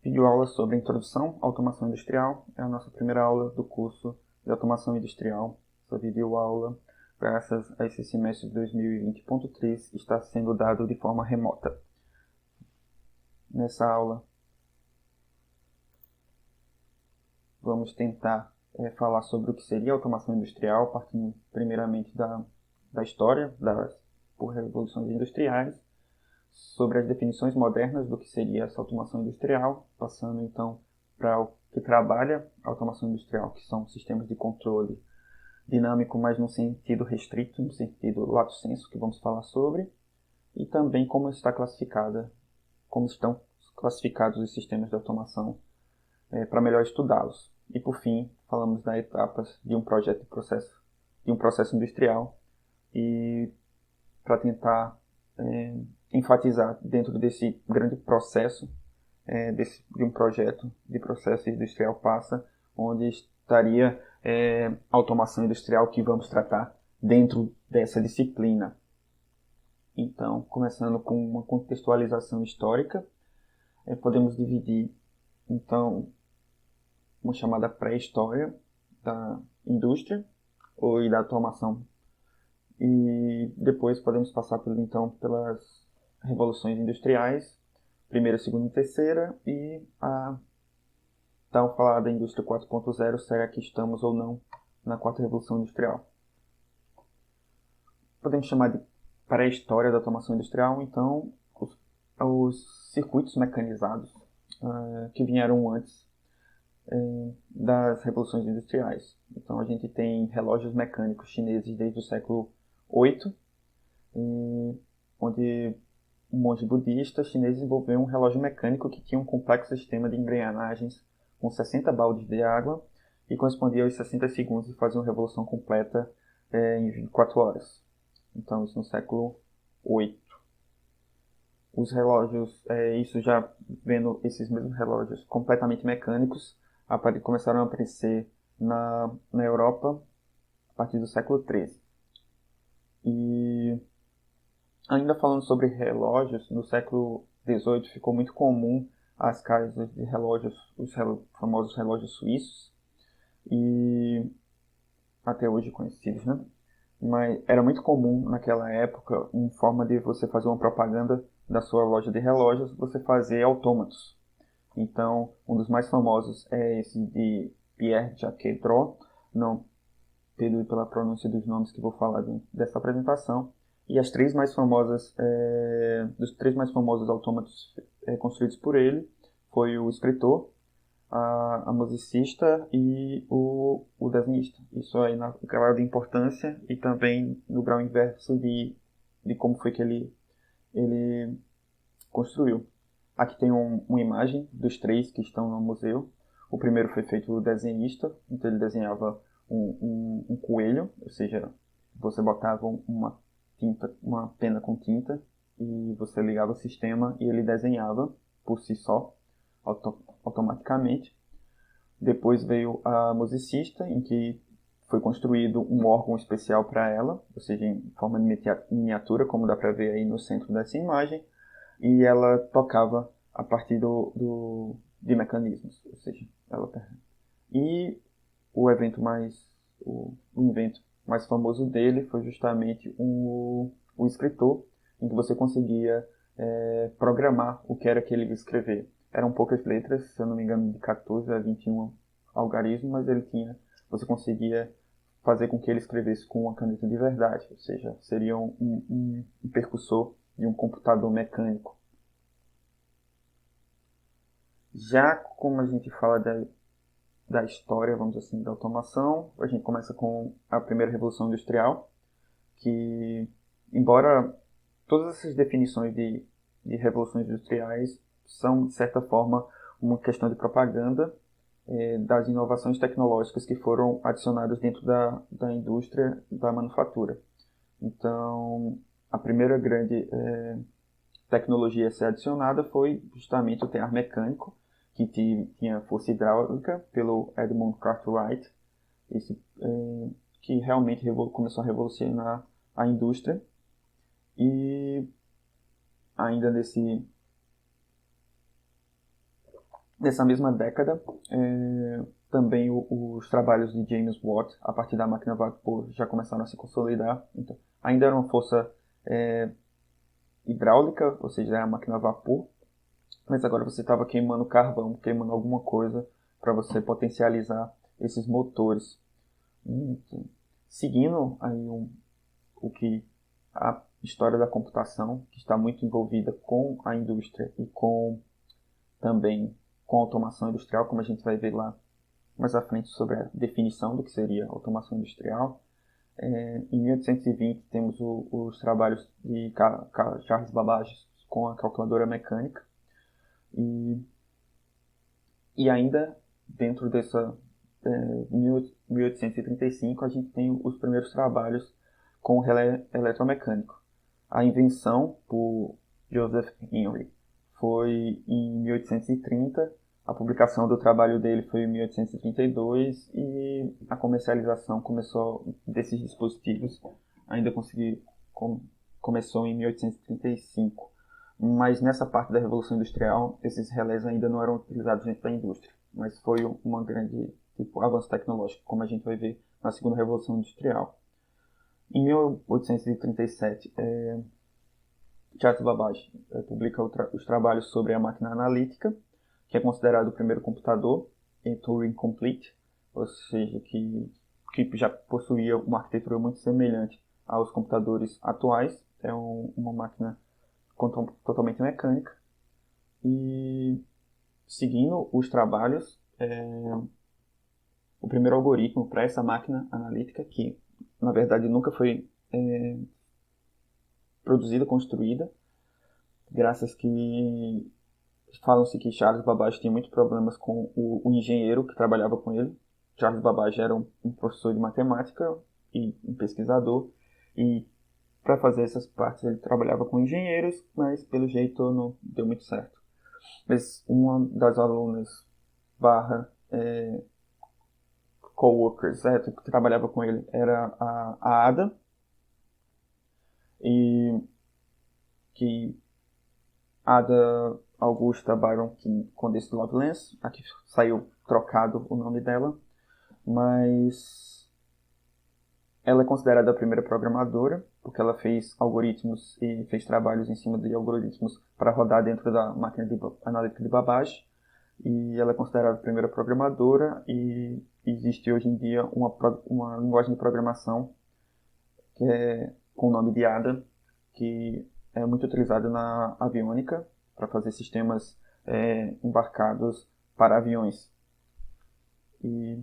Videoaula sobre Introdução à Automação Industrial. É a nossa primeira aula do curso de Automação Industrial. Essa videoaula, graças a esse semestre de 2020.3, está sendo dado de forma remota. Nessa aula, vamos tentar falar sobre o que seria automação industrial, partindo primeiramente da história por revoluções industriais, sobre as definições modernas do que seria essa automação industrial, passando então para o que trabalha a automação industrial, que são sistemas de controle dinâmico, mas no sentido restrito, no sentido lato sensu, que vamos falar sobre, e também como estão classificados os sistemas de automação para melhor estudá-los. E por fim, falamos das etapas de um processo industrial, e para tentar enfatizar dentro desse grande processo de um projeto de processo industrial onde estaria a automação industrial que vamos tratar dentro dessa disciplina. Então, começando com uma contextualização histórica, podemos dividir, então, uma chamada pré-história da indústria e da automação. E depois podemos passar pelas revoluções industriais, primeira, segunda e terceira, e então falar da indústria 4.0, será que estamos ou não na quarta revolução industrial. Podemos chamar de pré-história da automação industrial, então, os circuitos mecanizados que vieram antes das revoluções industriais. Então a gente tem relógios mecânicos chineses desde o século VIII, onde um monge budista chinês desenvolveu um relógio mecânico que tinha um complexo sistema de engrenagens com 60 baldes de água e correspondia aos 60 segundos e fazia uma revolução completa em 24 horas. Então, isso no século VIII. Os relógios, isso já vendo esses mesmos relógios completamente mecânicos, começaram a aparecer na Europa a partir do século XIII. E ainda falando sobre relógios, no século XVIII ficou muito comum as casas de relógios, os famosos relógios suíços, e até hoje conhecidos, né? Mas era muito comum naquela época, uma forma de você fazer uma propaganda da sua loja de relógios, você fazer autômatos. Então, um dos mais famosos é esse de Pierre Jacques Dreux, não perdoe pela pronúncia dos nomes que vou falar dessa apresentação. E as três mais famosas, dos três mais famosos autômatos construídos por ele, foi o escritor, a musicista e o desenhista. Isso aí na grau de importância e também no grau inverso de como foi que ele construiu. Aqui tem uma imagem dos três que estão no museu. O primeiro foi feito pelo desenhista, então ele desenhava um coelho, ou seja, você botava uma pena com tinta e você ligava o sistema e ele desenhava por si só, automaticamente. Depois veio a musicista, em que foi construído um órgão especial para ela, ou seja, em forma de miniatura, como dá para ver aí no centro dessa imagem, e ela tocava a partir de mecanismos, ou seja, e o invento mais famoso dele foi justamente o escritor, em que você conseguia programar o que era que ele ia escrever. Eram poucas letras, se eu não me engano, de 14 a 21 algarismos, mas você conseguia fazer com que ele escrevesse com uma caneta de verdade, ou seja, seria um percussor de um computador mecânico. Já como a gente fala da história, vamos assim, da automação, a gente começa com a primeira revolução industrial, que, embora todas essas definições de revoluções industriais são, de certa forma, uma questão de propaganda das inovações tecnológicas que foram adicionadas dentro da indústria da manufatura. Então, a primeira grande tecnologia a ser adicionada foi justamente o tear mecânico, que tinha força hidráulica pelo Edmund Cartwright, que realmente começou a revolucionar a indústria. E ainda Nessa mesma década, também os trabalhos de James Watt, a partir da máquina a vapor, já começaram a se consolidar. Então, ainda era uma força hidráulica, ou seja, era a máquina a vapor, mas agora você estava queimando carvão, queimando alguma coisa para você potencializar esses motores. Então, seguindo aí o que a história da computação, que está muito envolvida com a indústria e também com a automação industrial, como a gente vai ver lá mais à frente sobre a definição do que seria automação industrial. Em 1820 temos os trabalhos de Charles Babbage com a calculadora mecânica, e ainda dentro dessa 1835 a gente tem os primeiros trabalhos com o relé eletromecânico. A invenção por Joseph Henry foi em 1830, a publicação do trabalho dele foi em 1832 e a comercialização começou desses dispositivos ainda começou em 1835. Mas nessa parte da Revolução Industrial, esses relés ainda não eram utilizados dentro da indústria, mas foi uma grande avanço tecnológico, como a gente vai ver na Segunda Revolução Industrial. Em 1837, Charles Babbage publica os trabalhos sobre a máquina analítica, que é considerado o primeiro computador em Turing Complete, ou seja, que já possuía uma arquitetura muito semelhante aos computadores atuais. É uma máquina totalmente mecânica. E seguindo os trabalhos, o primeiro algoritmo para essa máquina analítica, que na verdade nunca foi produzida, construída, graças que falam-se que Charles Babbage tinha muitos problemas com o engenheiro que trabalhava com ele. Charles Babbage era um professor de matemática e um pesquisador, e para fazer essas partes ele trabalhava com engenheiros, mas pelo jeito não deu muito certo. Mas uma das alunas barra coworkers, que trabalhava com ele, era a Ada, e que Ada Augusta Byron Condesse Lovelace, aqui saiu trocado o nome dela, mas ela é considerada a primeira programadora, porque ela fez algoritmos e fez trabalhos em cima de algoritmos para rodar dentro da máquina analítica de Babbage, e ela é considerada a primeira programadora, e existe hoje em dia uma linguagem de programação que é com o nome de Ada, que é muito utilizada na aviônica para fazer sistemas embarcados para aviões. E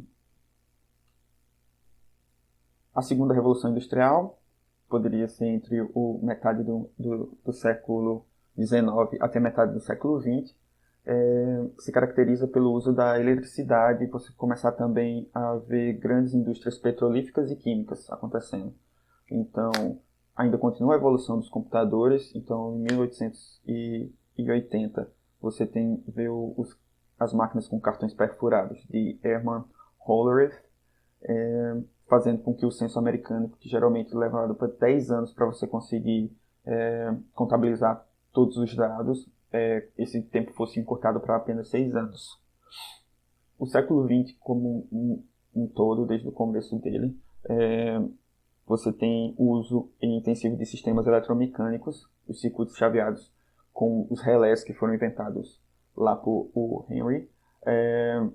a segunda revolução industrial poderia ser entre metade do século XIX até metade do século XX. Se caracteriza pelo uso da eletricidade, você começar também a ver grandes indústrias petrolíferas e químicas acontecendo. Então, ainda continua a evolução dos computadores. Então, em 1880, você vê as máquinas com cartões perfurados de Herman Hollerith, fazendo com que o censo americano, que geralmente levava para 10 anos para você conseguir contabilizar todos os dados, esse tempo fosse encurtado para apenas 6 anos. O século XX, como um todo, desde o começo dele, você tem o uso intensivo de sistemas eletromecânicos, os circuitos chaveados com os relés que foram inventados lá por Henry,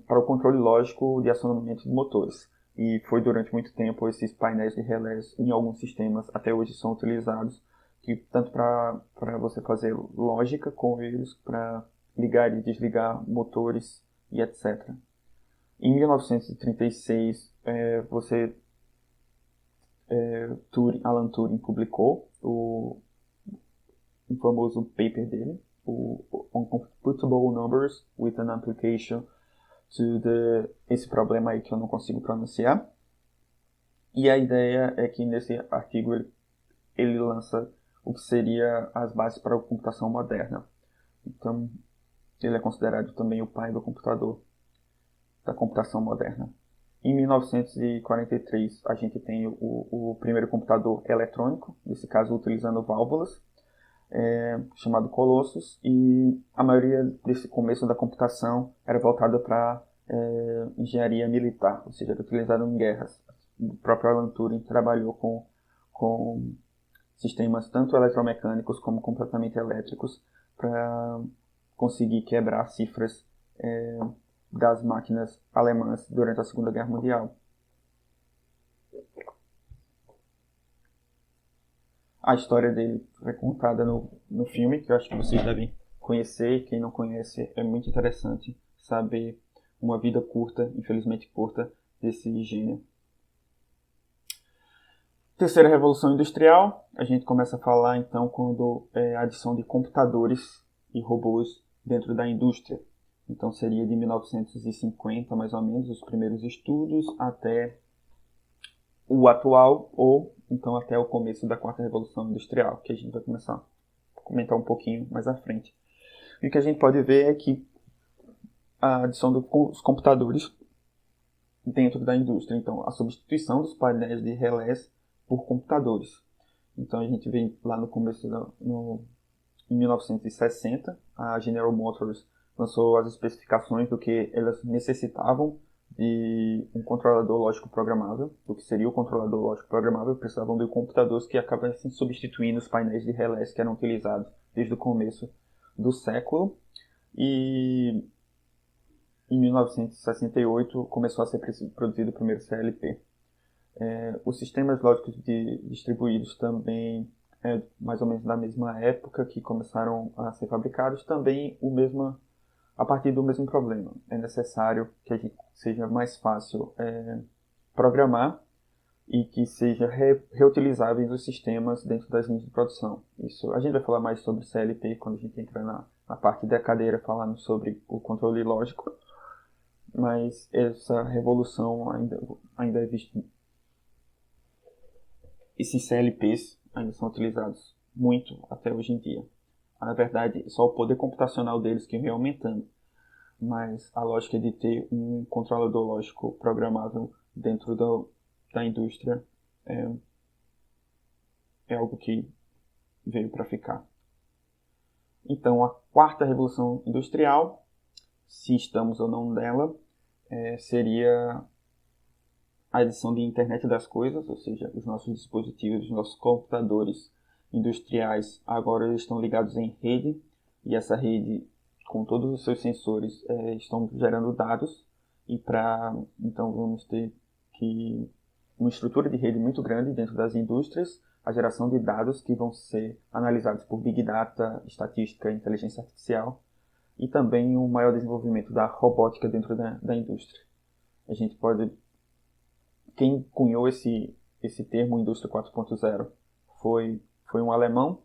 para o controle lógico de acionamento de motores. E foi durante muito tempo esses painéis de relés em alguns sistemas até hoje são utilizados, que tanto para você fazer lógica com eles, para ligar e desligar motores e etc. Em 1936, Alan Turing publicou um famoso paper dele, On Computable Numbers with an Application to esse problema aí que eu não consigo pronunciar. E a ideia é que nesse artigo ele lança o que seria as bases para a computação moderna. Então, ele é considerado também o pai do computador, da computação moderna. Em 1943, a gente tem o primeiro computador eletrônico, nesse caso utilizando válvulas. chamado Colossus, e a maioria desse começo da computação era voltada para engenharia militar, ou seja, era utilizado em guerras. O próprio Alan Turing trabalhou com sistemas tanto eletromecânicos como completamente elétricos para conseguir quebrar cifras das máquinas alemãs durante a Segunda Guerra Mundial. A história dele é contada no filme, que eu acho que vocês devem conhecer, e quem não conhece é muito interessante saber uma vida curta, infelizmente curta, desse gênio. Terceira Revolução Industrial, a gente começa a falar então quando a adição de computadores e robôs dentro da indústria. Então seria de 1950 mais ou menos os primeiros estudos até o atual, ou então até o começo da Quarta Revolução Industrial, que a gente vai começar a comentar um pouquinho mais à frente. E o que a gente pode ver é que a adição dos computadores dentro da indústria, então a substituição dos painéis de relés por computadores. Então a gente vê lá no começo, em 1960, a General Motors lançou as especificações do que elas necessitavam de um controlador lógico programável. O que seria o controlador lógico programável? Precisavam de computadores que acabassem substituindo os painéis de relés que eram utilizados desde o começo do século. E em 1968 começou a ser produzido o primeiro CLP. Os sistemas lógicos distribuídos também, mais ou menos na mesma época que começaram a ser fabricados, também a partir do mesmo problema. É necessário que seja mais fácil programar e que seja reutilizáveis os sistemas dentro das linhas de produção. Isso, a gente vai falar mais sobre CLP quando a gente entrar na parte da cadeira falando sobre o controle lógico, mas essa revolução ainda existe. Esses CLPs ainda são utilizados muito até hoje em dia. Na verdade, só o poder computacional deles que vem aumentando, mas a lógica de ter um controlador lógico programável dentro da indústria é algo que veio para ficar. Então, a quarta revolução industrial, se estamos ou não nela, seria a adição de internet das coisas, ou seja, os nossos dispositivos, os nossos computadores industriais agora estão ligados em rede, e essa rede, com todos os seus sensores, estão gerando dados, e então vamos ter uma estrutura de rede muito grande dentro das indústrias, a geração de dados que vão ser analisados por Big Data, estatística e inteligência artificial, e também o maior desenvolvimento da robótica dentro da indústria. A gente pode... Quem cunhou esse termo Indústria 4.0 foi um alemão,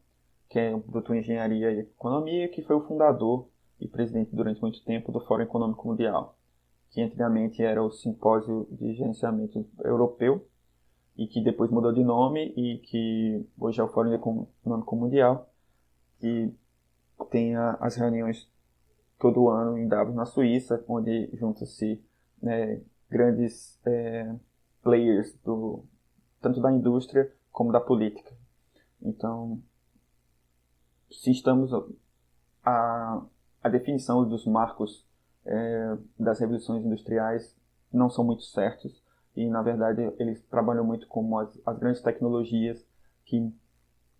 que é um doutor em Engenharia e Economia, que foi o fundador e presidente durante muito tempo do Fórum Econômico Mundial, que antigamente era o Simpósio de Gerenciamento Europeu, e que depois mudou de nome e que hoje é o Fórum Econômico Mundial, que tem as reuniões todo ano em Davos, na Suíça, onde juntam-se grandes players tanto da indústria como da política. Então, se estamos a definição dos marcos das revoluções industriais não são muito certos, e na verdade eles trabalham muito como as grandes tecnologias que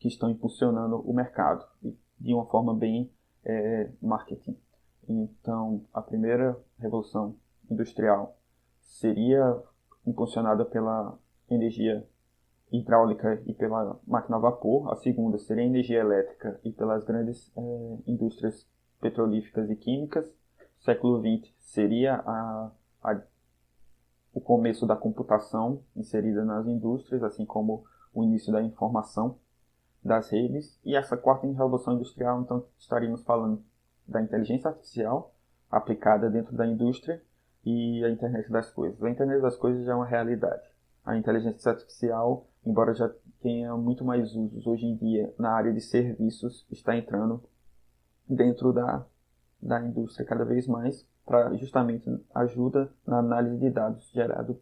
estão impulsionando o mercado, de uma forma bem marketing. Então, a primeira revolução industrial seria impulsionada pela energia hidráulica e pela máquina a vapor. A segunda seria a energia elétrica e pelas grandes indústrias petrolíferas e químicas. O século XX seria o começo da computação inserida nas indústrias, assim como o início da informação das redes. E essa quarta revolução industrial, então, estaríamos falando da inteligência artificial aplicada dentro da indústria e a internet das coisas. A internet das coisas já é uma realidade. A inteligência artificial, embora já tenha muito mais usos hoje em dia na área de serviços, está entrando dentro da indústria cada vez mais, para justamente ajuda na análise de dados gerados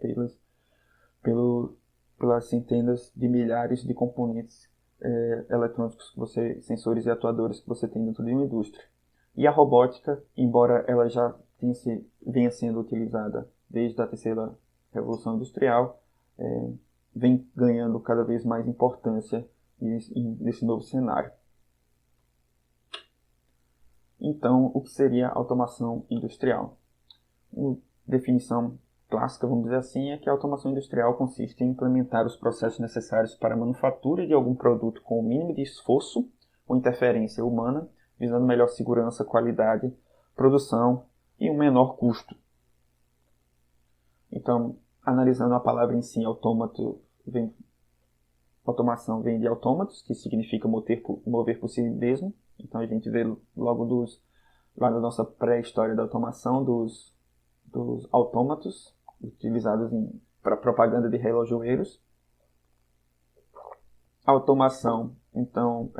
pelas centenas de milhares de componentes eletrônicos, sensores e atuadores que você tem dentro de uma indústria. E a robótica, embora ela já venha sendo utilizada desde a terceira revolução industrial, vem ganhando cada vez mais importância nesse novo cenário. Então, o que seria automação industrial? Uma definição clássica, vamos dizer assim, é que a automação industrial consiste em implementar os processos necessários para a manufatura de algum produto com o mínimo de esforço ou interferência humana, visando melhor segurança, qualidade, produção e um menor custo. Então, analisando a palavra em si, automação vem de autômatos, que significa mover por si mesmo. Então, a gente vê logo lá na nossa pré-história da automação dos autômatos utilizados para propaganda de relojoeiros. A automação, então,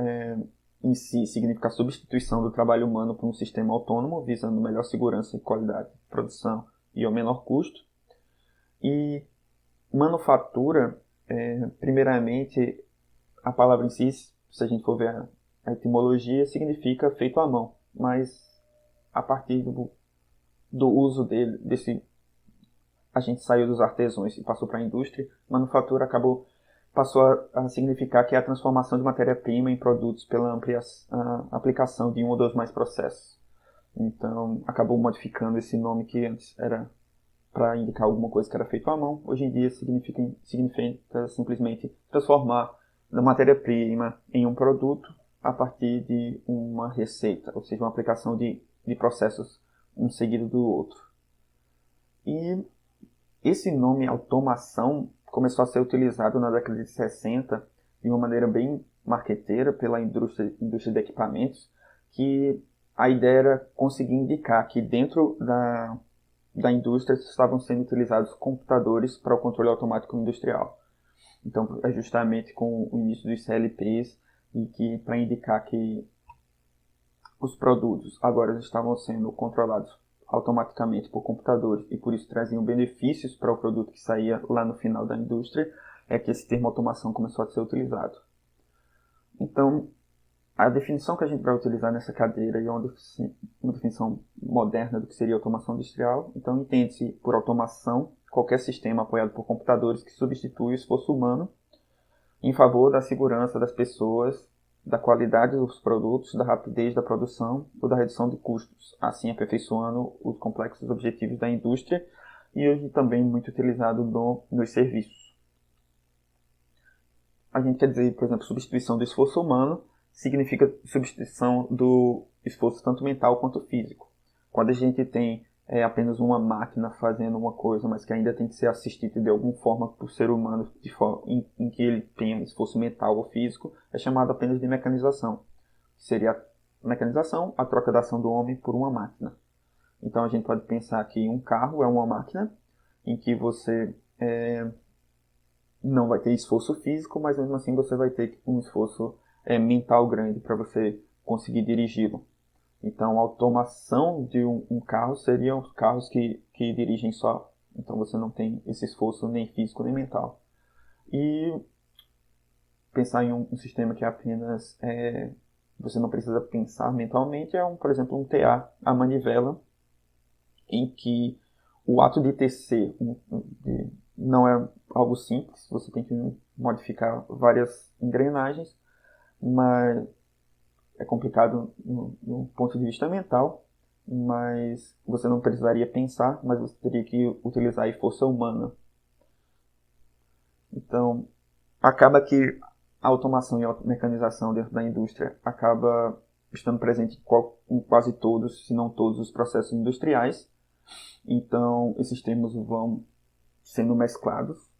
em si significa a substituição do trabalho humano por um sistema autônomo, visando melhor segurança e qualidade de produção e ao menor custo. E manufatura, primeiramente, a palavra em si, se a gente for ver a etimologia, significa feito à mão, mas a partir do uso a gente saiu dos artesãos e passou para a indústria. Manufatura passou a significar que é a transformação de matéria-prima em produtos pela aplicação de um ou dois mais processos. Então, acabou modificando esse nome que antes era para indicar alguma coisa que era feito à mão. Hoje em dia significa simplesmente transformar a matéria-prima em um produto a partir de uma receita, ou seja, uma aplicação de processos um seguido do outro. E esse nome automação começou a ser utilizado na década de 60 de uma maneira bem marqueteira pela indústria de equipamentos, que a ideia era conseguir indicar que dentro da indústria estavam sendo utilizados computadores para o controle automático industrial. Então, é justamente com o início dos CLPs e que para indicar que os produtos agora estavam sendo controlados automaticamente por computadores e por isso traziam benefícios para o produto que saía lá no final da indústria, é que esse termo automação começou a ser utilizado. Então, a definição que a gente vai utilizar nessa cadeira é uma definição moderna do que seria automação industrial. Então, entende-se por automação qualquer sistema apoiado por computadores que substitui o esforço humano em favor da segurança das pessoas, da qualidade dos produtos, da rapidez da produção ou da redução de custos, assim aperfeiçoando os complexos objetivos da indústria e hoje também muito utilizado nos serviços. A gente quer dizer, por exemplo, substituição do esforço humano significa substituição do esforço tanto mental quanto físico. Quando a gente tem apenas uma máquina fazendo uma coisa, mas que ainda tem que ser assistida de alguma forma por ser humano, em que ele tenha esforço mental ou físico, é chamado apenas de mecanização. Seria a mecanização, a troca da ação do homem por uma máquina. Então a gente pode pensar que um carro é uma máquina em que você não vai ter esforço físico, mas mesmo assim você vai ter um esforço mental grande para você conseguir dirigi-lo. Então, a automação de um carro seriam os carros que dirigem só. Então, você não tem esse esforço nem físico nem mental. E pensar em um sistema que apenas você não precisa pensar mentalmente por exemplo, um TA, a manivela, em que o ato de tecer não é algo simples, você tem que modificar várias engrenagens, mas é complicado no ponto de vista mental, mas você não precisaria pensar, mas você teria que utilizar a força humana. Então, acaba que a automação e a mecanização dentro da indústria acaba estando presente em quase todos, se não todos, os processos industriais. Então, esses termos vão sendo mesclados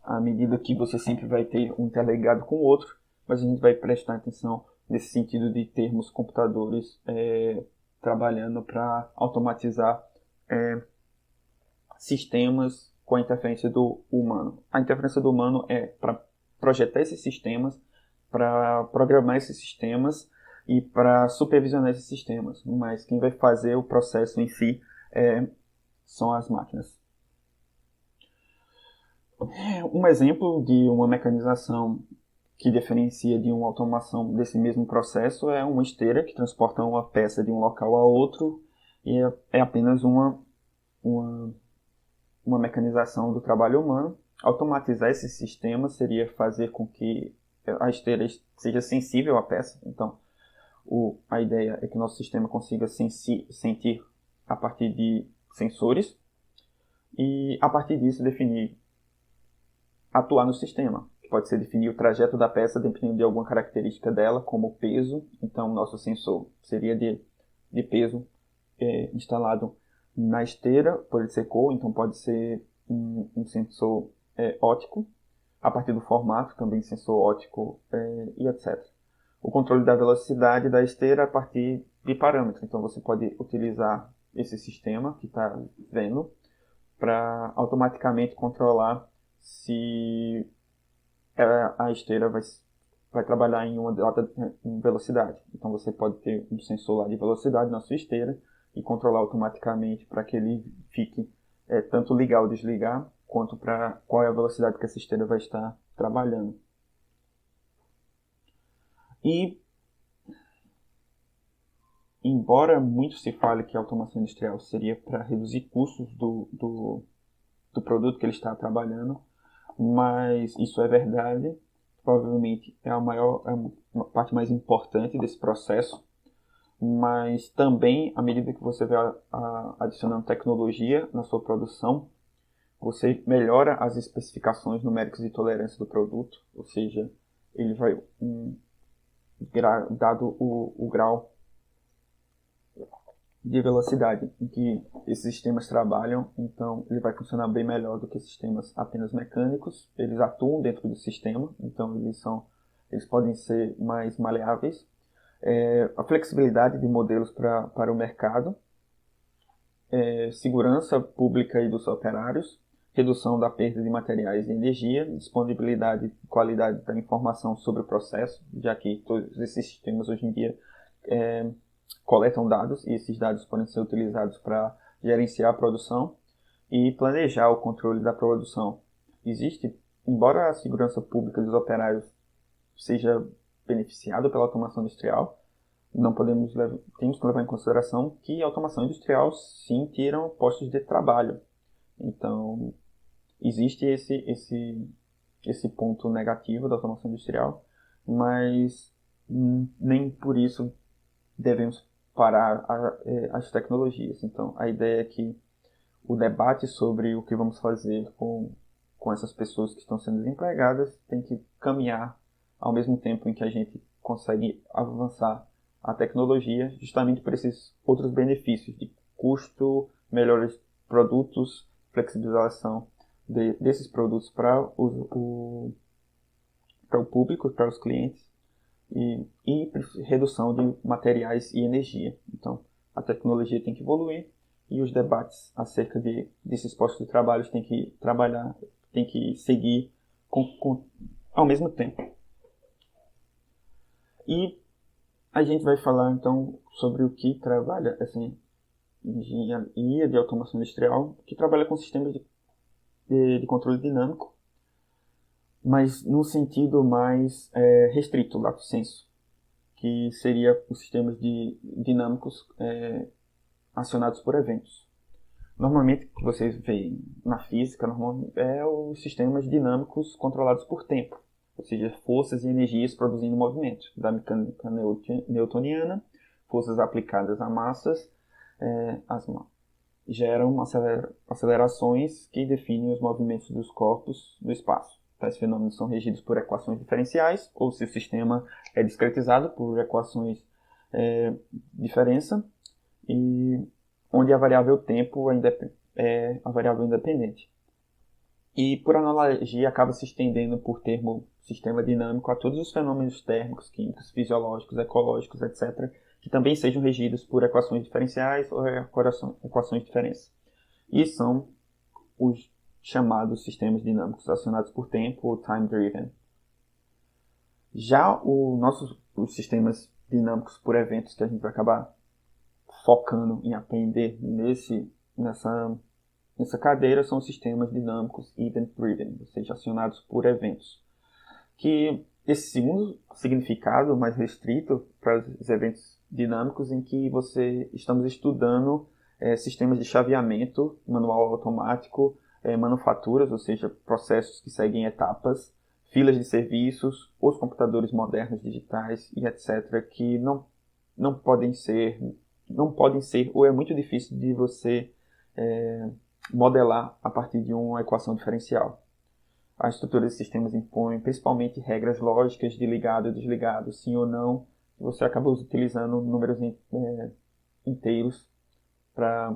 à medida que você sempre vai ter um interligado com o outro, mas a gente vai prestar atenção nesse sentido de termos computadores trabalhando para automatizar sistemas com a interferência do humano. A interferência do humano é para projetar esses sistemas, para programar esses sistemas e para supervisionar esses sistemas, mas quem vai fazer o processo em si são as máquinas. Um exemplo de uma mecanização que diferencia de uma automação desse mesmo processo é uma esteira que transporta uma peça de um local a outro e é apenas uma mecanização do trabalho humano. Automatizar esse sistema seria fazer com que a esteira seja sensível à peça. Então, a ideia é que o nosso sistema consiga sentir a partir de sensores e, a partir disso, atuar no sistema. Pode ser definir o trajeto da peça dependendo de alguma característica dela, como o peso. Então, o nosso sensor seria de peso instalado na esteira, pode ser cor, então pode ser um sensor óptico, a partir do formato, também sensor óptico e etc. O controle da velocidade da esteira a partir de parâmetros. Então você pode utilizar esse sistema que está vendo para automaticamente controlar se a esteira vai trabalhar em uma data velocidade. Então você pode ter um sensor lá de velocidade na sua esteira e controlar automaticamente para que ele fique tanto ligar ou desligar, quanto para qual é a velocidade que essa esteira vai estar trabalhando. E, embora muito se fale que a automação industrial seria para reduzir custos do produto que ele está trabalhando, mas isso é verdade, provavelmente é uma parte mais importante desse processo, mas também, à medida que você vai adicionando tecnologia na sua produção, você melhora as especificações numéricas de tolerância do produto, ou seja, ele vai, dado o grau de velocidade em que esses sistemas trabalham, então ele vai funcionar bem melhor do que sistemas apenas mecânicos. Eles atuam dentro do sistema, então eles podem ser mais maleáveis. A flexibilidade de modelos para o mercado, segurança pública e dos operários, redução da perda de materiais e energia, disponibilidade e qualidade da informação sobre o processo, já que todos esses sistemas hoje em dia coletam dados e esses dados podem ser utilizados para gerenciar a produção e planejar o controle da produção. Embora a segurança pública dos operários seja beneficiada pela automação industrial, temos que levar em consideração que a automação industrial sim tira postos de trabalho. Então, existe esse ponto negativo da automação industrial, mas nem por isso devemos parar as tecnologias. Então, a ideia é que o debate sobre o que vamos fazer com essas pessoas que estão sendo desempregadas tem que caminhar ao mesmo tempo em que a gente consegue avançar a tecnologia, justamente por esses outros benefícios de custo, melhores produtos, flexibilização desses produtos para o público, para os clientes, e redução de materiais e energia. Então, a tecnologia tem que evoluir e os debates acerca desses postos de trabalho tem que seguir ao mesmo tempo. E a gente vai falar então sobre o que trabalha essa engenharia de automação industrial, que trabalha com sistemas de controle dinâmico, mas num sentido mais restrito, lato sensu, que seria os sistemas dinâmicos acionados por eventos. Normalmente, o que vocês veem na física é os sistemas dinâmicos controlados por tempo, ou seja, forças e energias produzindo movimento, da mecânica newtoniana, forças aplicadas a massas, geram acelerações que definem os movimentos dos corpos no espaço. Tais fenômenos são regidos por equações diferenciais, ou se o sistema é discretizado por equações de diferença, e onde a variável tempo é a variável independente. E, por analogia, acaba se estendendo por termo sistema dinâmico a todos os fenômenos térmicos, químicos, fisiológicos, ecológicos, etc., que também sejam regidos por equações diferenciais ou equações de diferença. E são os chamados sistemas dinâmicos acionados por tempo ou time-driven. Já os sistemas dinâmicos por eventos, que a gente vai acabar focando em aprender nessa cadeira, são os sistemas dinâmicos event-driven, ou seja, acionados por eventos, que esse segundo significado mais restrito para os eventos dinâmicos em que estamos estudando sistemas de chaveamento manual automático, manufaturas, ou seja, processos que seguem etapas, filas de serviços, os computadores modernos digitais e etc., que não podem ser, ou é muito difícil de você modelar a partir de uma equação diferencial. A estrutura de sistemas impõe principalmente regras lógicas de ligado e desligado, sim ou não. Você acaba utilizando números inteiros para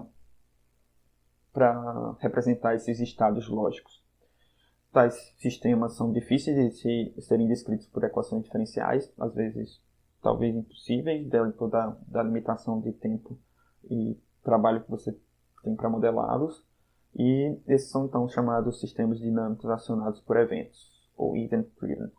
representar esses estados lógicos. Tais sistemas são difíceis de serem descritos por equações diferenciais, às vezes talvez impossíveis, dentro da limitação de tempo e trabalho que você tem para modelá-los. E esses são então chamados sistemas dinâmicos acionados por eventos, ou event-driven.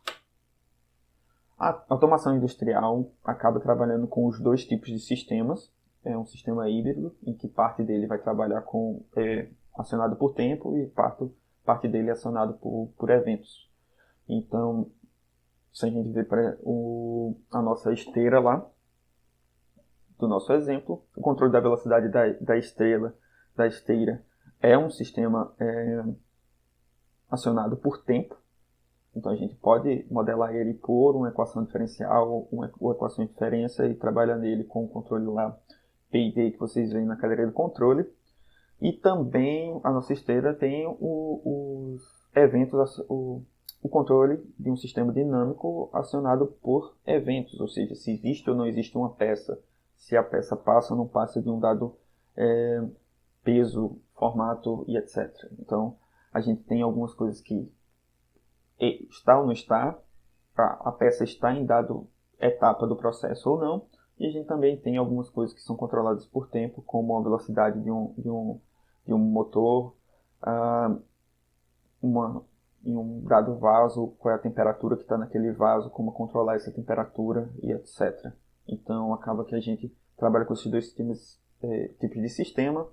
A automação industrial acaba trabalhando com os dois tipos de sistemas. É um sistema híbrido, em que parte dele vai trabalhar acionado por tempo e parte dele é acionado por eventos. Então, se a gente ver a nossa esteira lá, do nosso exemplo, o controle da velocidade da esteira é um sistema acionado por tempo. Então a gente pode modelar ele por uma equação diferencial, uma equação de diferença e trabalhar nele com o controle lá P&D que vocês veem na cadeira de controle. E também a nossa esteira tem os eventos, o controle de um sistema dinâmico acionado por eventos, ou seja, se existe ou não existe uma peça, se a peça passa ou não passa de um dado peso, formato e etc. Então a gente tem algumas coisas que está ou não está, a peça está em dado etapa do processo ou não, e a gente também tem algumas coisas que são controladas por tempo, como a velocidade de um motor, em um dado vaso, qual é a temperatura que está naquele vaso, como controlar essa temperatura e etc. Então acaba que a gente trabalha com esses dois tipos de sistema.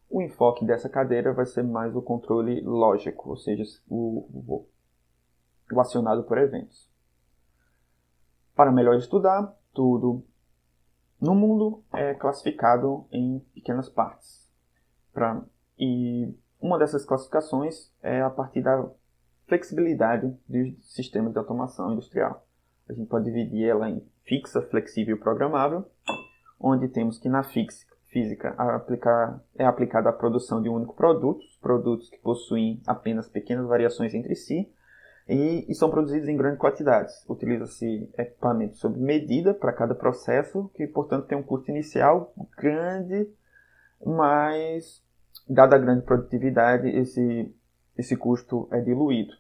O enfoque dessa cadeira vai ser mais o controle lógico, ou seja, o acionado por eventos. Para melhor estudar, tudo no mundo é classificado em pequenas partes. E uma dessas classificações é a partir da flexibilidade dos sistemas de automação industrial. A gente pode dividir ela em fixa, flexível e programável, onde temos que na física é aplicada a produção de um único produto, produtos que possuem apenas pequenas variações entre si, e são produzidos em grandes quantidades. Utiliza-se equipamento sob medida para cada processo, que, portanto, tem um custo inicial grande, mas, dada a grande produtividade, esse custo é diluído.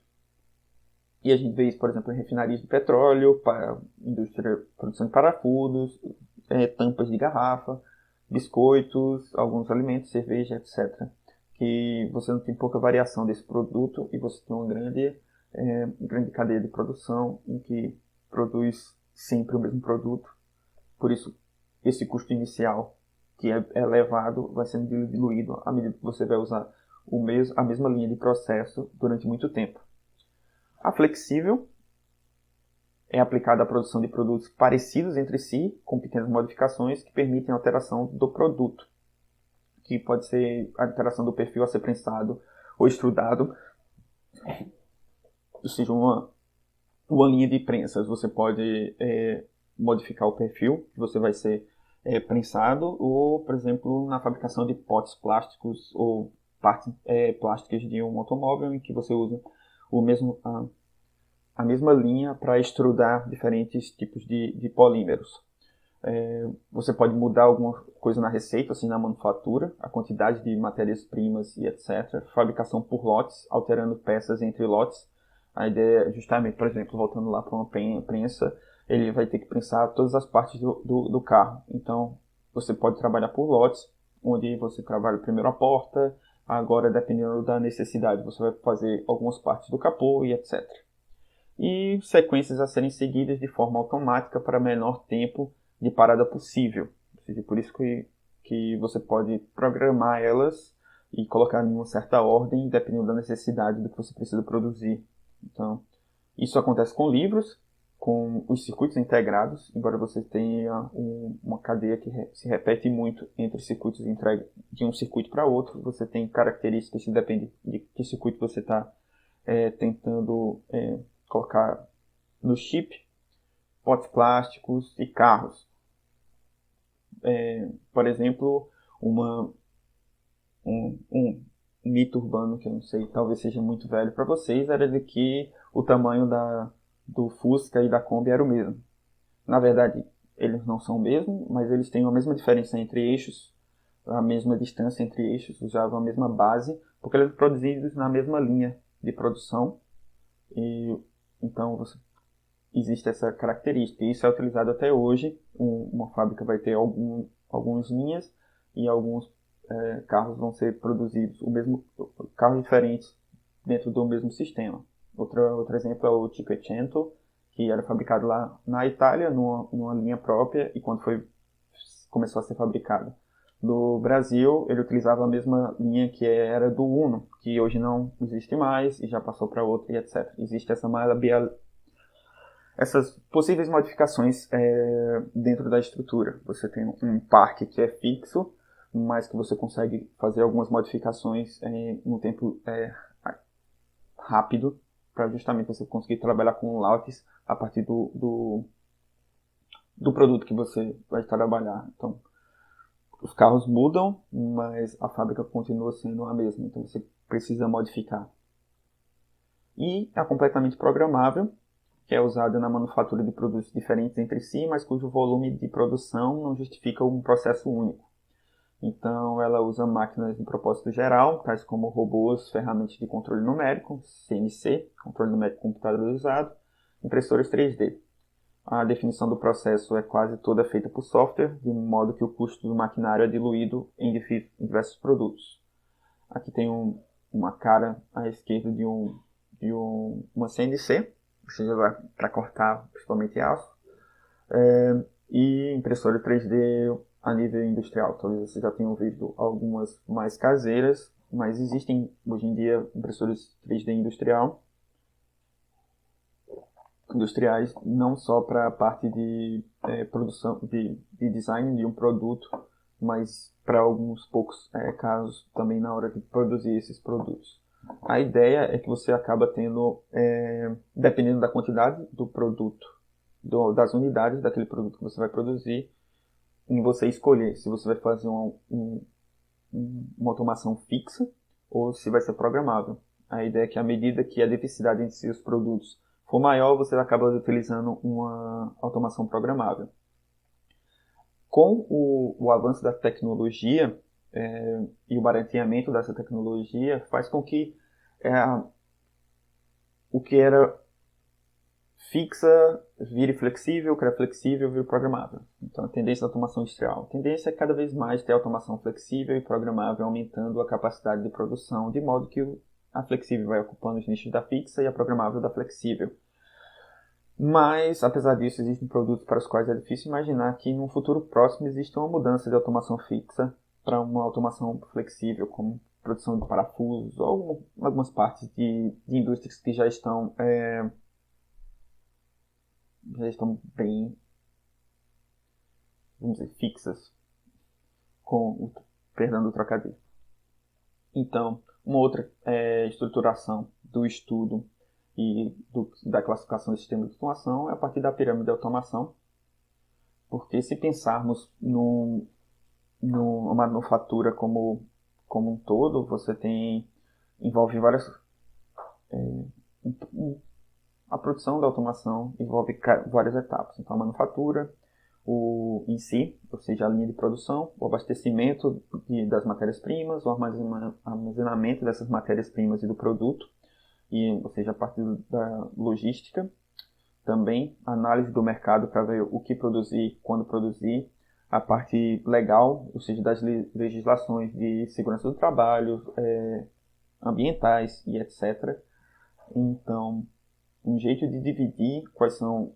E a gente vê isso, por exemplo, em refinarias de petróleo, para indústria de produção de parafusos, tampas de garrafa, biscoitos, alguns alimentos, cerveja, etc. Que você não tem pouca variação desse produto e você tem uma grande cadeia de produção em que produz sempre o mesmo produto. Por isso, esse custo inicial que é elevado vai sendo diluído à medida que você vai usar a mesma linha de processo durante muito tempo. A flexível é aplicada à produção de produtos parecidos entre si, com pequenas modificações que permitem a alteração do produto, que pode ser a alteração do perfil a ser prensado ou extrudado, ou seja, uma linha de prensas. Você pode modificar o perfil que você vai ser prensado, ou, por exemplo, na fabricação de potes plásticos ou partes plásticas de um automóvel, em que você usa a mesma linha para extrudar diferentes tipos de polímeros. Você pode mudar alguma coisa na receita, assim, na manufatura, a quantidade de matérias-primas e etc. Fabricação por lotes, alterando peças entre lotes. A ideia é justamente, por exemplo, voltando lá para uma prensa, ele vai ter que prensar todas as partes do carro. Então, você pode trabalhar por lotes, onde você trabalha primeiro a porta, agora, dependendo da necessidade, você vai fazer algumas partes do capô e etc. E sequências a serem seguidas de forma automática para menor tempo de parada possível. Ou seja, por isso que você pode programar elas e colocar em uma certa ordem, dependendo da necessidade do que você precisa produzir. Então, isso acontece com livros. com os circuitos integrados, embora você tenha uma cadeia que se repete muito entre os circuitos de um circuito para outro, você tem características que dependem de que circuito você está tentando colocar no chip, potes plásticos e carros. Por exemplo, um mito urbano que eu não sei, talvez seja muito velho para vocês, era de que o tamanho do Fusca e da Kombi era o mesmo. Na verdade, eles não são o mesmo, mas eles têm a mesma diferença entre eixos, a mesma distância entre eixos, usavam a mesma base, porque eles são produzidos na mesma linha de produção. E então existe essa característica. E isso é utilizado até hoje. Uma fábrica vai ter algumas linhas e alguns carros vão ser produzidos, carros diferentes dentro do mesmo sistema. Outro exemplo é o Cinquecento, que era fabricado lá na Itália, numa linha própria, e quando começou a ser fabricado no Brasil, ele utilizava a mesma linha que era do Uno, que hoje não existe mais e já passou para outra e etc. Existe essas possíveis modificações dentro da estrutura. Você tem um parque que é fixo, mas que você consegue fazer algumas modificações no tempo rápido, para justamente você conseguir trabalhar com lotes a partir do produto que você vai trabalhar. Então, os carros mudam, mas a fábrica continua sendo a mesma, então você precisa modificar. E é completamente programável, que é usada na manufatura de produtos diferentes entre si, mas cujo volume de produção não justifica um processo único. Então, ela usa máquinas de propósito geral, tais como robôs, ferramentas de controle numérico, CNC, controle numérico computadorizado, impressoras 3D. A definição do processo é quase toda feita por software, de modo que o custo do maquinário é diluído em diversos produtos. Aqui tem uma cara à esquerda de uma CNC, ou seja, para cortar principalmente aço, e impressora 3D a nível industrial. Talvez vocês já tenham visto algumas mais caseiras, mas existem hoje em dia impressoras 3D industriais não só para a parte de produção, de design de um produto, mas para alguns poucos casos também na hora de produzir esses produtos. A ideia é que você acaba tendo, dependendo da quantidade do produto, das unidades daquele produto que você vai produzir, em você escolher se você vai fazer uma automação fixa ou se vai ser programável. A ideia é que à medida que a diversidade entre seus produtos for maior, você acaba utilizando uma automação programável. Com o avanço da tecnologia e o barateamento dessa tecnologia, faz com que o que era fixa vire flexível, o que era flexível vire programável. Então, a tendência da automação industrial. A tendência é cada vez mais ter automação flexível e programável, aumentando a capacidade de produção, de modo que a flexível vai ocupando os nichos da fixa e a programável da flexível. Mas, apesar disso, existem produtos para os quais é difícil imaginar que no futuro próximo exista uma mudança de automação fixa para uma automação flexível, como produção de parafusos ou algumas partes de indústrias que já estão bem, vamos dizer, fixas, com o perdão do trocadilho. Então, uma outra estruturação do estudo e da classificação do sistema de automação é a partir da pirâmide de automação, porque se pensarmos numa manufatura como um todo, você envolve várias a produção da automação envolve várias etapas. Então, a manufatura em si, ou seja, a linha de produção, o abastecimento das matérias-primas, o armazenamento dessas matérias-primas e do produto, ou seja, a parte da logística. Também a análise do mercado para ver o que produzir, quando produzir. A parte legal, ou seja, das legislações de segurança do trabalho, ambientais e etc. Então, um jeito de dividir quais são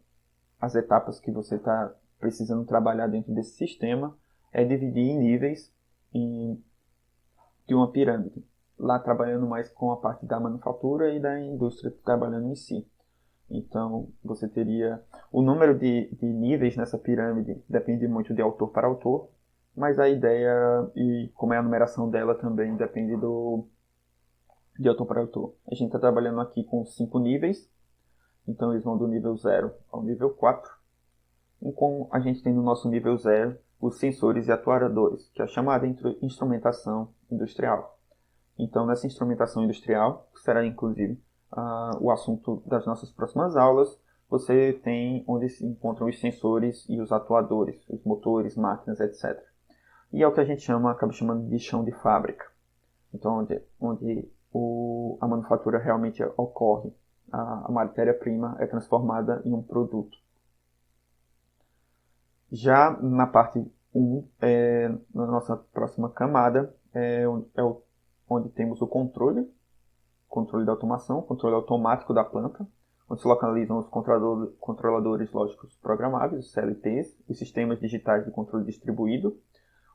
as etapas que você está precisando trabalhar dentro desse sistema é dividir em níveis de uma pirâmide. Lá trabalhando mais com a parte da manufatura e da indústria trabalhando em si. Então, você teria o número de níveis nessa pirâmide depende muito de autor para autor, mas a ideia e como é a numeração dela também depende de autor para autor. A gente está trabalhando aqui com 5 níveis, então eles vão do nível 0 ao nível 4. E com a gente tem no nosso nível 0 os sensores e atuadores, que é a chamada instrumentação industrial. Então, nessa instrumentação industrial, que será inclusive o assunto das nossas próximas aulas, você tem onde se encontram os sensores e os atuadores, os motores, máquinas, etc. E é o que a gente acaba chamando de chão de fábrica. Então, onde a manufatura realmente ocorre, a matéria-prima é transformada em um produto. Já na parte 1, na nossa próxima camada, onde temos o controle da automação, controle automático da planta, onde se localizam os controladores lógicos programáveis, os CLTs, os sistemas digitais de controle distribuído,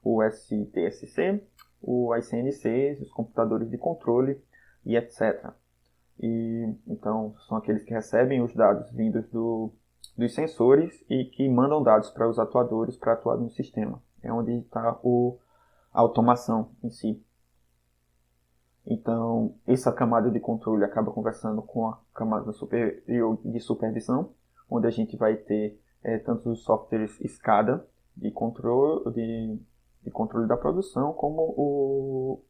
o SDSC, o ICNCs, os computadores de controle e etc. Então, são aqueles que recebem os dados vindos dos sensores e que mandam dados para os atuadores para atuar no sistema. É onde está a automação em si. Então, essa camada de controle acaba conversando com a camada superior de supervisão, onde a gente vai ter tanto os softwares SCADA de controle da produção, como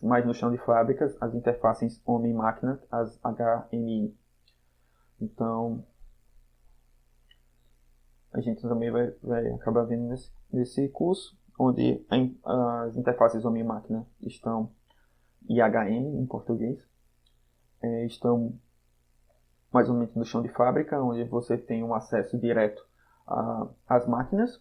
mais no chão de fábricas, as interfaces homem-máquina, as HMI. Então, a gente também vai acabar vendo nesse curso, onde as interfaces homem-máquina estão IHM em português, estão mais ou menos no chão de fábrica, onde você tem um acesso direto às máquinas,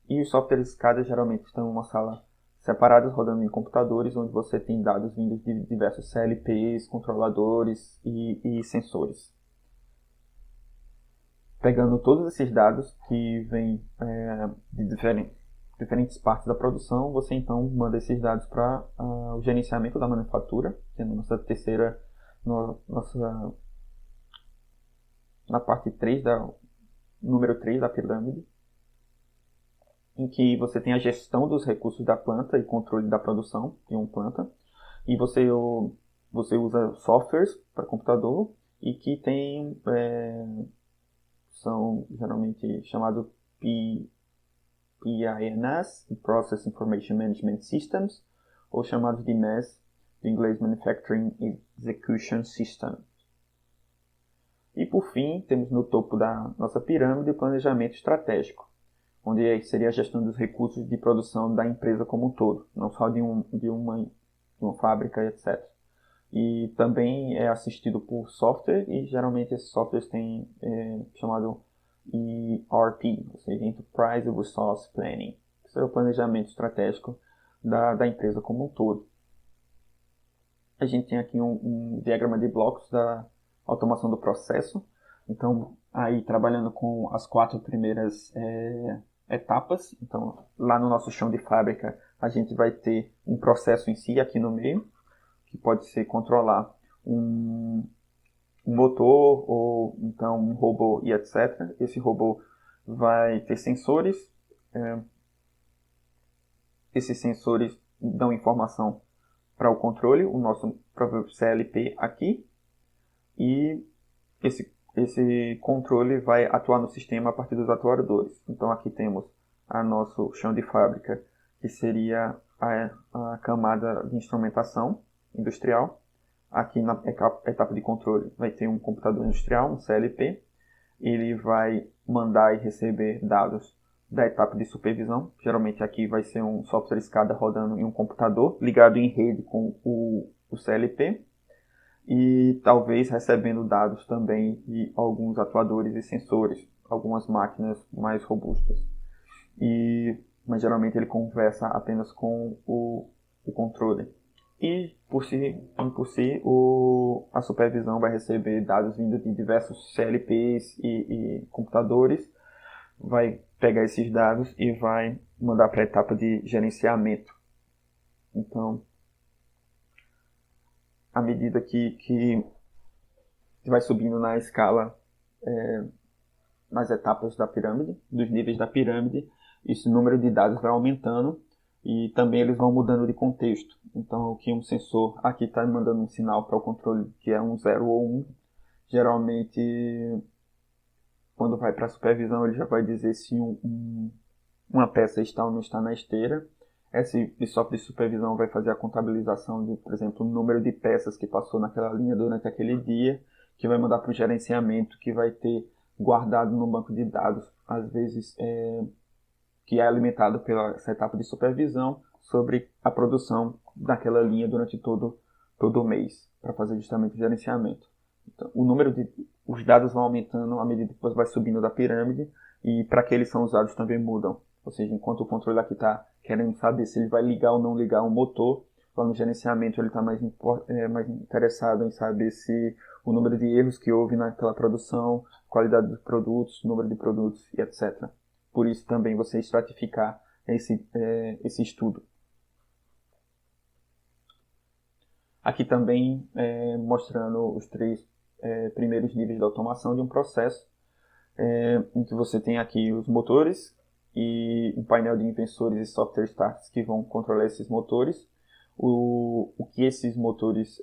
e os softwares SCADA geralmente estão em uma sala separadas, rodando em computadores, onde você tem dados vindos de diversos CLPs, controladores e sensores. Pegando todos esses dados que vêm de diferentes partes da produção, você então manda esses dados para o gerenciamento da manufatura, que é na parte 3 número 3 da pirâmide, em que você tem a gestão dos recursos da planta e controle da produção de uma planta, e você usa softwares para computador e que são geralmente chamados PIMS, Process Information Management Systems, ou chamados de MES, em inglês Manufacturing Execution System. E por fim, temos no topo da nossa pirâmide o planejamento estratégico, onde seria a gestão dos recursos de produção da empresa como um todo, não só de uma fábrica, etc. E também é assistido por software, e geralmente esses softwares têm chamado ERP, ou seja, Enterprise Resource Planning, que é o planejamento estratégico da empresa como um todo. A gente tem aqui um diagrama de blocos da automação do processo. Então, aí trabalhando com as 4 primeiras etapas. Então, lá no nosso chão de fábrica, a gente vai ter um processo em si aqui no meio, que pode ser controlar um motor ou então um robô e etc. Esse robô vai ter sensores. Esses sensores dão informação para o controle, o nosso próprio CLP aqui, e esse controle vai atuar no sistema a partir dos atuadores. Então aqui temos nosso chão de fábrica, que seria a camada de instrumentação industrial. Aqui na etapa de controle vai ter um computador industrial, um CLP. Ele vai mandar e receber dados da etapa de supervisão. Geralmente aqui vai ser um software SCADA rodando em um computador, ligado em rede com o CLP. E talvez recebendo dados também de alguns atuadores e sensores, algumas máquinas mais robustas. Mas geralmente ele conversa apenas com o controle. E por si a supervisão vai receber dados vindos de diversos CLPs e computadores, vai pegar esses dados e vai mandar para a etapa de gerenciamento. Então, à medida que vai subindo na escala, nas etapas da pirâmide, dos níveis da pirâmide, esse número de dados vai aumentando e também eles vão mudando de contexto. Então, o que um sensor aqui está mandando um sinal para o controle que é um 0 ou 1, geralmente, quando vai para a supervisão, ele já vai dizer se uma peça está ou não está na esteira. Esse software de supervisão vai fazer a contabilização de, por exemplo, o número de peças que passou naquela linha durante aquele dia, que vai mandar para o gerenciamento, que vai ter guardado no banco de dados, às vezes, que é alimentado pela essa etapa de supervisão sobre a produção daquela linha durante todo o mês, para fazer justamente o gerenciamento. Então, os dados vão aumentando à medida que você vai subindo da pirâmide, e para que eles são usados também mudam. Ou seja, enquanto o controle aqui está querendo saber se ele vai ligar ou não ligar um motor, lá no gerenciamento ele está mais interessado em saber se o número de erros que houve naquela produção, qualidade dos produtos, número de produtos e etc. Por isso também você estratificar esse estudo. Aqui também mostrando os 3 primeiros níveis de automação de um processo, em que você tem aqui os motores e um painel de inversores e software starts que vão controlar esses motores. O que esses motores,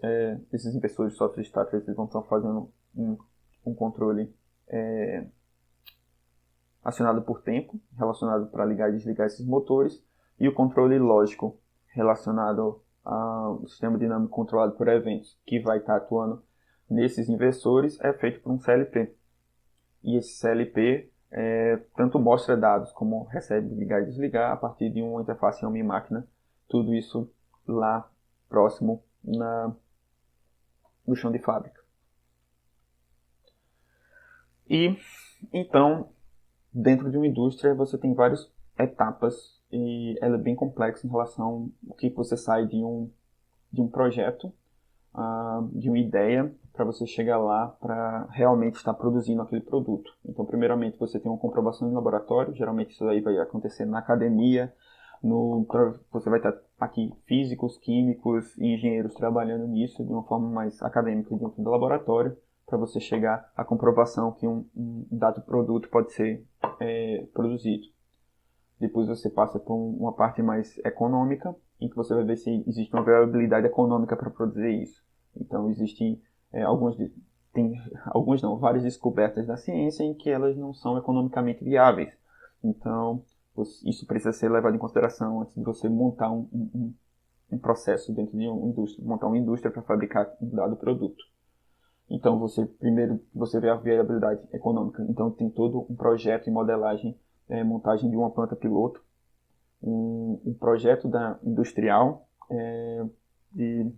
esses inversores e software starters, eles vão estar fazendo um controle acionado por tempo, relacionado para ligar e desligar esses motores, e o controle lógico, relacionado ao sistema dinâmico controlado por eventos, que vai estar atuando nesses inversores, é feito por um CLP. E esse CLP tanto mostra dados como recebe ligar e desligar a partir de uma interface homem-máquina, tudo isso lá próximo no chão de fábrica. E então, dentro de uma indústria, você tem várias etapas e ela é bem complexa em relação ao que você sai de um projeto, de uma ideia, para você chegar lá para realmente estar produzindo aquele produto. Então, primeiramente, você tem uma comprovação em laboratório, geralmente isso aí vai acontecer na academia, você vai estar aqui físicos, químicos e engenheiros trabalhando nisso de uma forma mais acadêmica dentro do laboratório, para você chegar à comprovação que um dado produto pode ser produzido. Depois você passa por uma parte mais econômica, em que você vai ver se existe uma viabilidade econômica para produzir isso. Então existem várias descobertas da ciência em que elas não são economicamente viáveis. Então isso precisa ser levado em consideração antes de você montar um processo dentro de uma indústria, montar uma indústria para fabricar um dado produto. Então, primeiro você vê a viabilidade econômica. Então, tem todo um projeto e modelagem, montagem de uma planta piloto, um projeto industrial, de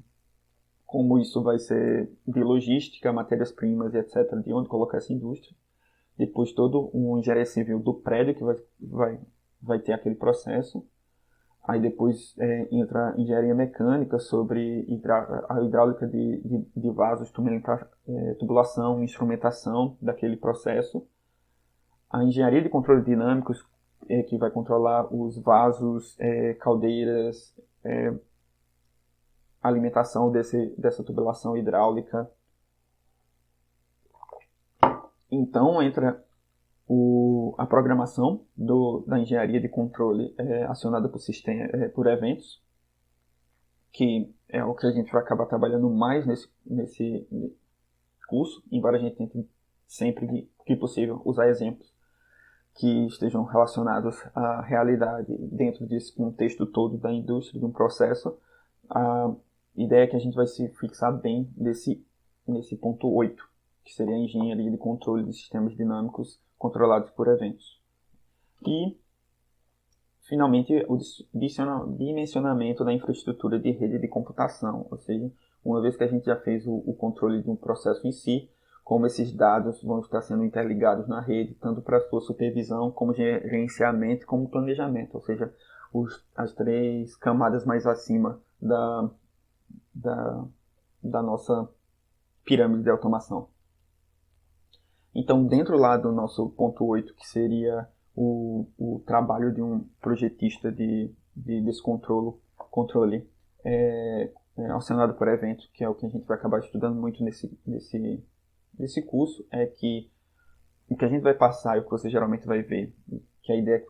como isso vai ser de logística, matérias-primas e etc., de onde colocar essa indústria. Depois, todo um engenharia civil do prédio que vai ter aquele processo. Aí depois entra engenharia mecânica sobre a hidráulica de vasos, tubulação, instrumentação daquele processo. A engenharia de controle dinâmicos, que vai controlar os vasos, caldeiras, alimentação dessa tubulação hidráulica. Então entra a programação da engenharia de controle acionada por eventos, que é o que a gente vai acabar trabalhando mais nesse curso, embora a gente tente sempre que possível usar exemplos que estejam relacionados à realidade dentro desse contexto todo da indústria, de um processo. A ideia é que a gente vai se fixar bem nesse ponto 8, que seria a engenharia de controle de sistemas dinâmicos controlados por eventos. E, finalmente, o dimensionamento da infraestrutura de rede de computação, ou seja, uma vez que a gente já fez o controle de um processo em si, como esses dados vão estar sendo interligados na rede, tanto para sua supervisão, como gerenciamento, como planejamento, ou seja, as 3 camadas mais acima da nossa pirâmide de automação. Então, dentro lá do nosso ponto 8, que seria o trabalho de um projetista desse controle acionado por eventos, que é o que a gente vai acabar estudando muito nesse desse curso é que o que a gente vai passar e o que você geralmente vai ver, que a ideia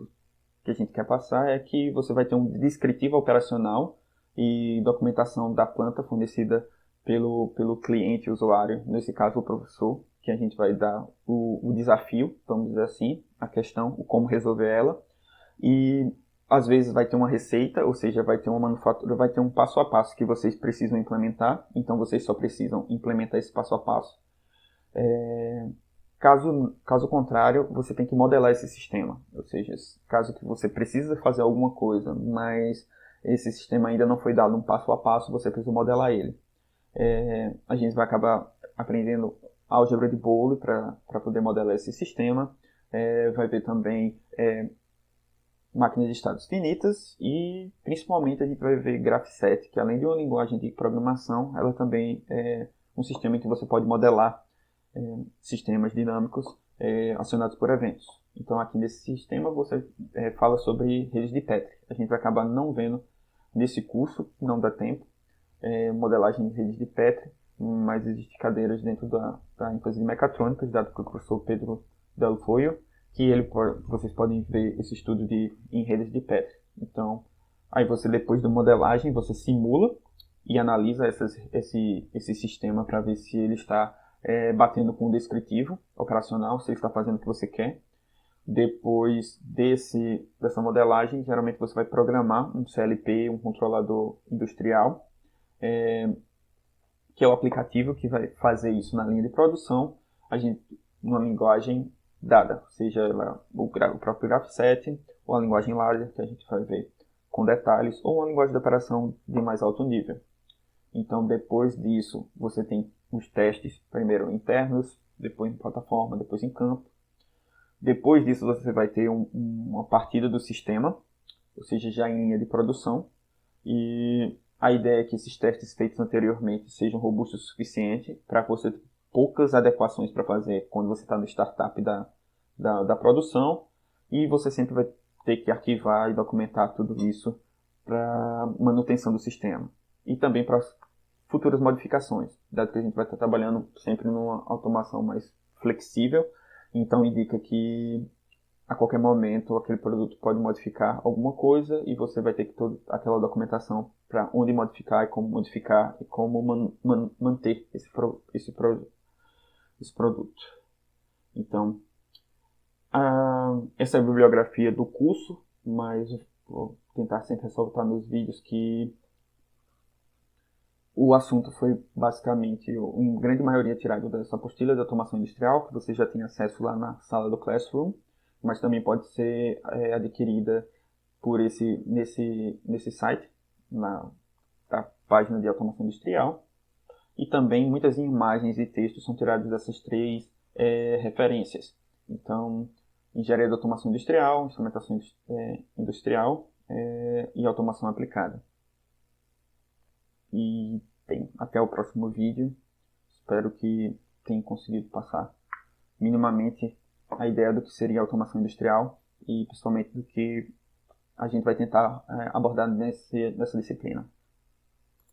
que a gente quer passar é que você vai ter um descritivo operacional e documentação da planta fornecida pelo cliente, usuário, nesse caso o professor, que a gente vai dar o desafio, vamos dizer assim, a questão, o como resolver ela, e às vezes vai ter uma receita, ou seja, vai ter uma manufatura, vai ter um passo a passo que vocês precisam implementar, então vocês só precisam implementar esse passo a passo. Caso contrário, você tem que modelar esse sistema, ou seja, caso que você precisa fazer alguma coisa, mas esse sistema ainda não foi dado um passo a passo, você precisa modelar ele. A gente vai acabar aprendendo álgebra de Boolean para poder modelar esse sistema, vai ver também máquinas de estados finitas e principalmente a gente vai ver Graph7, que além de uma linguagem de programação, ela também é um sistema em que você pode modelar sistemas dinâmicos acionados por eventos. Então aqui nesse sistema você fala sobre redes de Petri. A gente vai acabar não vendo nesse curso, não dá tempo, modelagem de redes de Petri, mas existem cadeiras dentro da ênfase de mecatrônica, dado pelo professor Pedro Del Foio, que vocês podem ver esse estudo em redes de Petri. Então, aí você depois da modelagem, você simula e analisa esse sistema para ver se ele está batendo com o descritivo operacional, se ele está fazendo o que você quer. Depois dessa modelagem, geralmente você vai programar um CLP, um controlador industrial, que é o aplicativo que vai fazer isso na linha de produção, numa linguagem dada, seja ela o próprio Graph7 ou a linguagem Ladder, que a gente vai ver com detalhes, ou uma linguagem de operação de mais alto nível. Então, depois disso, você tem os testes, primeiro internos, depois em plataforma, depois em campo. Depois disso, você vai ter uma partida do sistema, ou seja, já em linha de produção. E a ideia é que esses testes feitos anteriormente sejam robustos o suficiente para você ter poucas adequações para fazer quando você está no startup da produção. E você sempre vai ter que arquivar e documentar tudo isso para manutenção do sistema. E também para futuras modificações, dado que a gente vai estar trabalhando sempre numa automação mais flexível, então indica que a qualquer momento aquele produto pode modificar alguma coisa e você vai ter que toda aquela documentação para onde modificar e como manter esse produto. Então, essa é a bibliografia do curso, mas vou tentar sempre ressaltar nos vídeos que o assunto foi basicamente, em grande maioria, tirado dessa apostila de automação industrial, que você já tem acesso lá na sala do Classroom, mas também pode ser adquirida por nesse site, na página de automação industrial. E também muitas imagens e textos são tirados dessas três referências. Então, engenharia de automação industrial, instrumentação industrial e automação aplicada. E até o próximo vídeo. Espero que tenham conseguido passar minimamente a ideia do que seria automação industrial e principalmente do que a gente vai tentar abordar nessa disciplina.